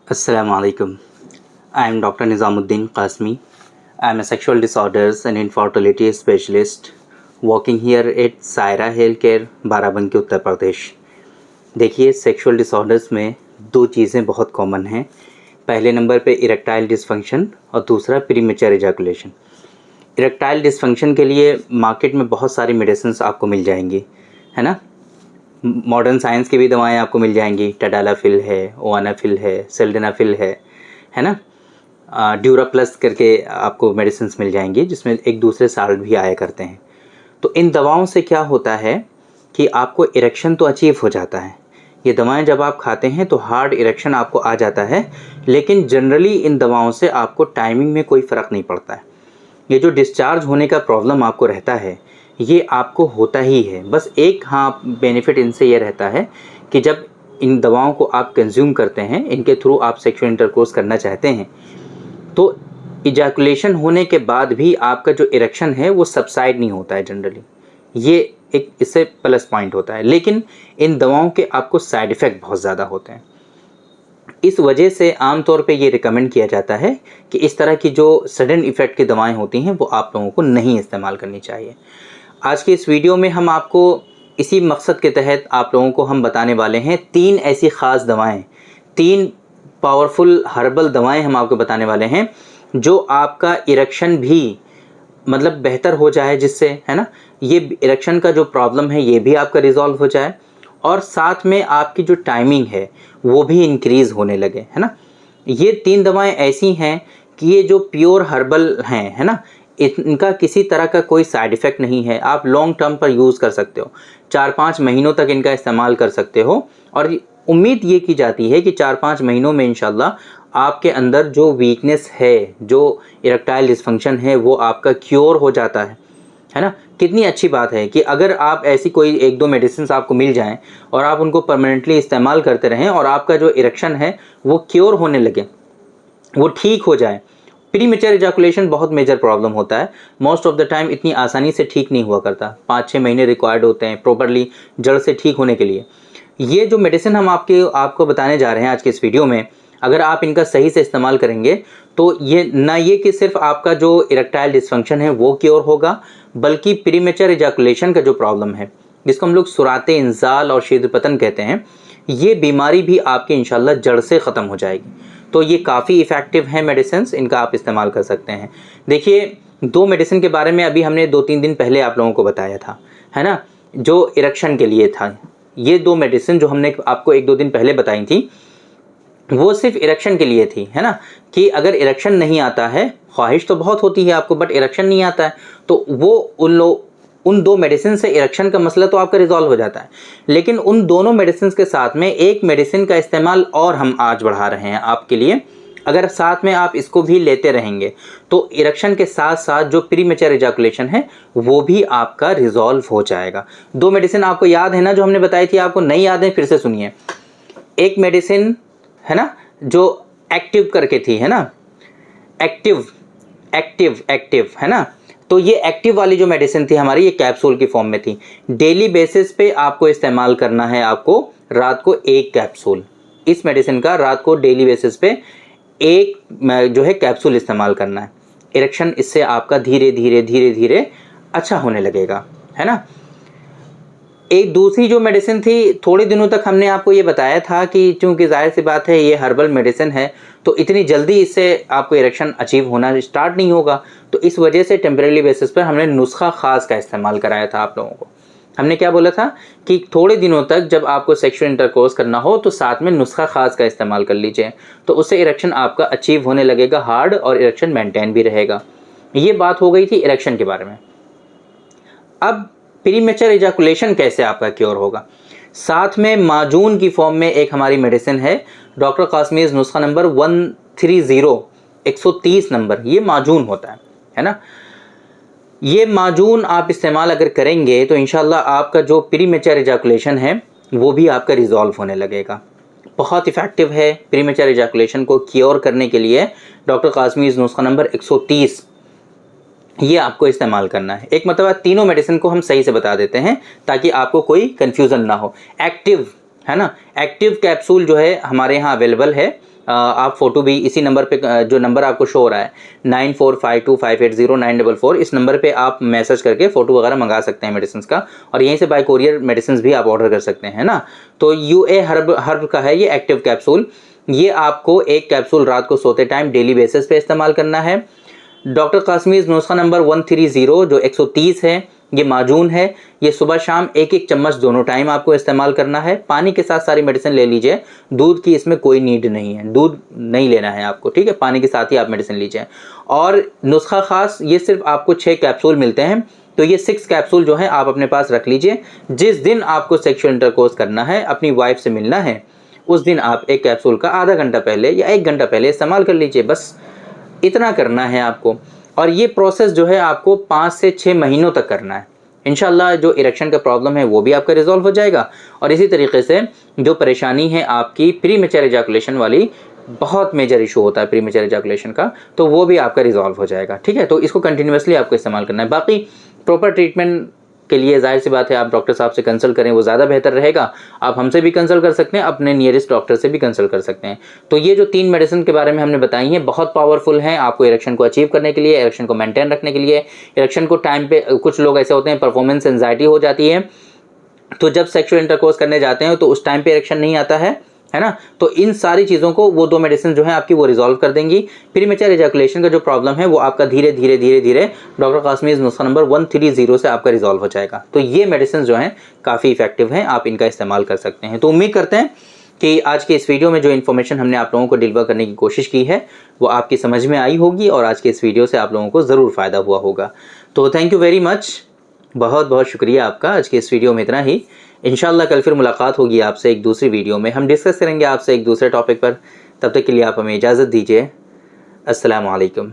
Assalamu alaikum. I am Dr. Nizamuddin Qasmi. I am a sexual disorders and infertility specialist working here at Saira Healthcare, Barabanki, Uttar Pradesh. देखिए, sexual disorders में दो चीज़ें बहुत common हैं। पहले number पे इरेक्टाइल डिसफंक्शन और दूसरा प्रीमेच्योर इजैकुलेशन। इरेक्टाइल डिसफंक्शन के लिए मार्केट में बहुत सारी मेडिसिन्स आपको मिल जाएंगी, है ना। मॉडर्न साइंस की भी दवाएं आपको मिल जाएंगी। टडालाफिल है, ओआनाफिल है, सिल्डेनाफिल है ना। ड्यूरा प्लस करके आपको मेडिसिन मिल जाएंगी जिसमें एक दूसरे साल्ट भी आया करते हैं। तो इन दवाओं से क्या होता है कि आपको इरेक्शन तो अचीव हो जाता है। ये दवाएं जब आप खाते हैं तो हार्ड इरेक्शन आपको आ जाता है, लेकिन जनरली इन दवाओं से आपको टाइमिंग में कोई फ़र्क नहीं पड़ता है। ये जो डिस्चार्ज होने का प्रॉब्लम आपको रहता है ये आपको होता ही है। बस एक बेनिफिट इनसे ये रहता है कि जब इन दवाओं को आप कंज्यूम करते हैं, इनके थ्रू आप सेक्सुअल इंटरकोर्स करना चाहते हैं, तो इजैकुलेशन होने के बाद भी आपका जो इरेक्शन है वो सबसाइड नहीं होता है जनरली। ये एक इससे प्लस पॉइंट होता है। लेकिन इन दवाओं के आपको साइड इफ़ेक्ट बहुत ज़्यादा होते हैं। इस वजह से आम तौर पे ये रिकमेंड किया जाता है कि इस तरह की जो सडन इफ़ेक्ट की दवाएं होती हैं वो आप लोगों को नहीं इस्तेमाल करनी चाहिए। आज के इस वीडियो में हम आपको इसी मकसद के तहत आप लोगों को हम बताने वाले हैं 3 ऐसी ख़ास दवाएं, 3 पावरफुल हर्बल दवाएं हम आपको बताने वाले हैं जो आपका इरेक्शन भी मतलब बेहतर हो जाए, जिससे, है ना, ये इरेक्शन का जो प्रॉब्लम है ये भी आपका रिजॉल्व हो जाए और साथ में आपकी जो टाइमिंग है वो भी इंक्रीज़ होने लगे, है ना। ये 3 दवाएं ऐसी हैं कि ये जो प्योर हर्बल हैं, है ना, इनका किसी तरह का कोई साइड इफ़ेक्ट नहीं है। आप लॉन्ग टर्म पर यूज़ कर सकते हो, 4-5 महीनों तक इनका इस्तेमाल कर सकते हो और उम्मीद ये की जाती है कि 4-5 महीनों में इंशाल्लाह आपके अंदर जो वीकनेस है, जो इरेक्टाइल डिसफंक्शन है, वो आपका क्योर हो जाता है ना। कितनी अच्छी बात है कि अगर आप ऐसी कोई 1-2 मेडिसिन आपको मिल जाएं और आप उनको परमानेंटली इस्तेमाल करते रहें और आपका जो इरेक्शन है वो क्योर होने लगे, वो ठीक हो जाए। प्रीमेच्योर इजैकुलेशन बहुत मेजर प्रॉब्लम होता है। मोस्ट ऑफ द टाइम इतनी आसानी से ठीक नहीं हुआ करता, 5-6 महीने रिक्वायर्ड होते हैं प्रॉपरली जड़ से ठीक होने के लिए। ये जो मेडिसिन हम आपको बताने जा रहे हैं आज के इस वीडियो में, अगर आप इनका सही से इस्तेमाल करेंगे तो ये कि सिर्फ आपका जो इरेक्टाइल डिसफंक्शन है वो क्योर होगा, बल्कि प्रीमेच्योर इजैकुलेशन का जो प्रॉब्लम है जिसको हम लोग सुराते इंजाल और शीघ्रपतन कहते हैं, ये बीमारी भी आपकी इंशाल्लाह जड़ से ख़त्म हो जाएगी। तो ये काफ़ी इफ़ेक्टिव है मेडिसिन, इनका आप इस्तेमाल कर सकते हैं। देखिए, 2 मेडिसिन के बारे में अभी हमने 2-3 दिन पहले आप लोगों को बताया था, है ना, जो इरेक्शन के लिए था। ये 2 मेडिसिन जो हमने आपको 1-2 दिन पहले बताई थी वो सिर्फ इरेक्शन के लिए थी, है ना, कि अगर इरेक्शन नहीं आता है, ख्वाहिश तो बहुत होती है आपको बट इरेक्शन नहीं आता है, तो वो उन 2 मेडिसिन से इरेक्शन का मसला तो आपका रिजॉल्व हो जाता है। लेकिन उन दोनों मेडिसिन के साथ में एक मेडिसिन का इस्तेमाल और हम आज बढ़ा रहे हैं आपके लिए। अगर साथ में आप इसको भी लेते रहेंगे तो इरेक्शन के साथ साथ जो प्रीमेच्योर इजैकुलेशन है वो भी आपका रिजॉल्व हो जाएगा। 2 मेडिसिन आपको याद है ना जो हमने बताई थी, आपको नहीं याद है फिर से सुनिए। एक मेडिसिन है ना जो एक्टिव करके थी, है ना, एक्टिव है ना, तो ये एक्टिव वाली जो मेडिसिन थी हमारी, ये कैप्सूल की फॉर्म में थी। डेली बेसिस पे आपको इस्तेमाल करना है, आपको रात को 1 कैप्सूल इस मेडिसिन का रात को डेली बेसिस पे 1 जो है कैप्सूल इस्तेमाल करना है। इरेक्शन इससे आपका धीरे धीरे अच्छा होने लगेगा, है ना। एक दूसरी जो मेडिसिन थी, थोड़े दिनों तक हमने आपको ये बताया था कि चूंकि जाहिर सी बात है ये हर्बल मेडिसिन है तो इतनी जल्दी इससे आपको इरेक्शन अचीव होना स्टार्ट नहीं होगा, तो इस वजह से टेम्परेरी बेसिस पर हमने नुस्खा ख़ास का इस्तेमाल कराया था आप लोगों को। हमने क्या बोला था कि थोड़े दिनों तक जब आपको सेक्सुअल इंटरकोर्स करना हो तो साथ में नुस्खा ख़ास का इस्तेमाल कर लीजिए, तो उससे इरेक्शन आपका अचीव होने लगेगा हार्ड और इरेक्शन मेंटेन भी रहेगा। ये बात हो गई थी इरेक्शन के बारे में। अब प्रीमेच्योर इजैकुलेशन कैसे आपका क्योर होगा, साथ में माजून की फॉर्म में एक हमारी मेडिसिन है, डॉक्टर कासमीज़ नुस्खा नंबर 130 नंबर, ये माजून होता है ना। ये माजून आप इस्तेमाल अगर करेंगे तो इंशाल्लाह आपका जो प्रीमेच्योर इजैकुलेशन है वो भी आपका रिजॉल्व होने लगेगा। बहुत इफ़ेक्टिव है प्रीमेच्योर इजैकुलेशन को क्योर करने के लिए डॉक्टर कासमीज़ नुस्खा नंबर 130, ये आपको इस्तेमाल करना है। एक मतलब तीनों मेडिसिन को हम सही से बता देते हैं ताकि आपको कोई कन्फ्यूज़न ना हो। एक्टिव, है ना, एक्टिव कैप्सूल जो है हमारे यहाँ अवेलेबल है आप फ़ोटो भी इसी नंबर पे, जो नंबर आपको शो हो रहा है 9452580944, इस नंबर पे आप मैसेज करके फ़ोटो वगैरह मंगा सकते हैं मेडिसिन का, और यहीं से बाय कोरियर मेडिसिन भी आप ऑर्डर कर सकते हैं ना। तो यूए हर्ब का है ये एक्टिव कैप्सूल, ये आपको एक कैप्सूल रात को सोते टाइम डेली बेसिस पे इस्तेमाल करना है। डॉक्टर कासमीज़ नुस्खा नंबर 130 जो 130 है, ये माजून है, ये सुबह शाम एक एक चम्मच दोनों टाइम आपको इस्तेमाल करना है। पानी के साथ सारी मेडिसिन ले लीजिए, दूध की इसमें कोई नीड नहीं है, दूध नहीं लेना है आपको, ठीक है, पानी के साथ ही आप मेडिसिन लीजिए। और नुस्खा ख़ास ये सिर्फ आपको 6 कैप्सूल मिलते हैं, तो ये 6 कैप्सूल जो है आप अपने पास रख लीजिए। जिस दिन आपको सेक्सुअल इंटरकोर्स करना है, अपनी वाइफ से मिलना है, उस दिन आप एक कैप्सूल का आधा घंटा पहले या 1 घंटा पहले इस्तेमाल कर लीजिए, बस इतना करना है आपको। और ये प्रोसेस जो है आपको 5 से 6 महीनों तक करना है। इंशाल्लाह जो इरेक्शन का प्रॉब्लम है वो भी आपका रिजॉल्व हो जाएगा, और इसी तरीके से जो परेशानी है आपकी प्रीमेच्योर एजाकुलेशन वाली, बहुत मेजर इशू होता है प्रीमेच्योर एजाकुलेशन का, तो वो भी आपका रिजॉल्व हो जाएगा, ठीक है। तो इसको कंटिन्यूसली आपको इस्तेमाल करना है। बाकी प्रॉपर ट्रीटमेंट के लिए जाहिर सी बात है आप डॉक्टर साहब से कंसल्ट करें, वो ज़्यादा बेहतर रहेगा। आप हमसे भी कंसल्ट कर सकते हैं, अपने नियरेस्ट डॉक्टर से भी कंसल्ट कर सकते हैं। तो ये जो 3 मेडिसिन के बारे में हमने बताई हैं, बहुत पावरफुल हैं आपको इरेक्शन को अचीव करने के लिए, इरेक्शन को मेंटेन रखने के लिए, इरेक्शन को टाइम पे, कुछ लोग ऐसे होते हैं परफॉर्मेंस एंजाइटी हो जाती है, तो जब सेक्सुअल इंटरकोर्स करने जाते हैं तो उस टाइम पे इरेक्शन नहीं आता है ना। तो इन सारी चीज़ों को वो 2 मेडिसिन जो है आपकी वो रिजॉल्व कर देंगी। प्रीमेच्योर एजाकुलेशन का जो प्रॉब्लम है वो आपका धीरे धीरे धीरे धीरे डॉक्टर कासमीज़ नुस्खा नंबर 130 से आपका रिजॉल्व हो जाएगा। तो ये मेडिसिन जो हैं काफ़ी इफेक्टिव हैं, आप इनका इस्तेमाल कर सकते हैं। तो उम्मीद करते हैं कि आज के इस वीडियो में जो इन्फॉर्मेशन हमने आप लोगों को डिलीवर करने की कोशिश की है वो आपकी समझ में आई होगी, और आज के इस वीडियो से आप लोगों को ज़रूर फ़ायदा हुआ होगा। तो थैंक यू वेरी मच, बहुत बहुत शुक्रिया आपका। आज के इस वीडियो में इतना ही। इंशाल्लाह कल फिर मुलाकात होगी आपसे एक दूसरी वीडियो में, हम डिस्कस करेंगे आपसे एक दूसरे टॉपिक पर। तब तक के लिए आप हमें इजाज़त दीजिए। अस्सलामु अलैकुम।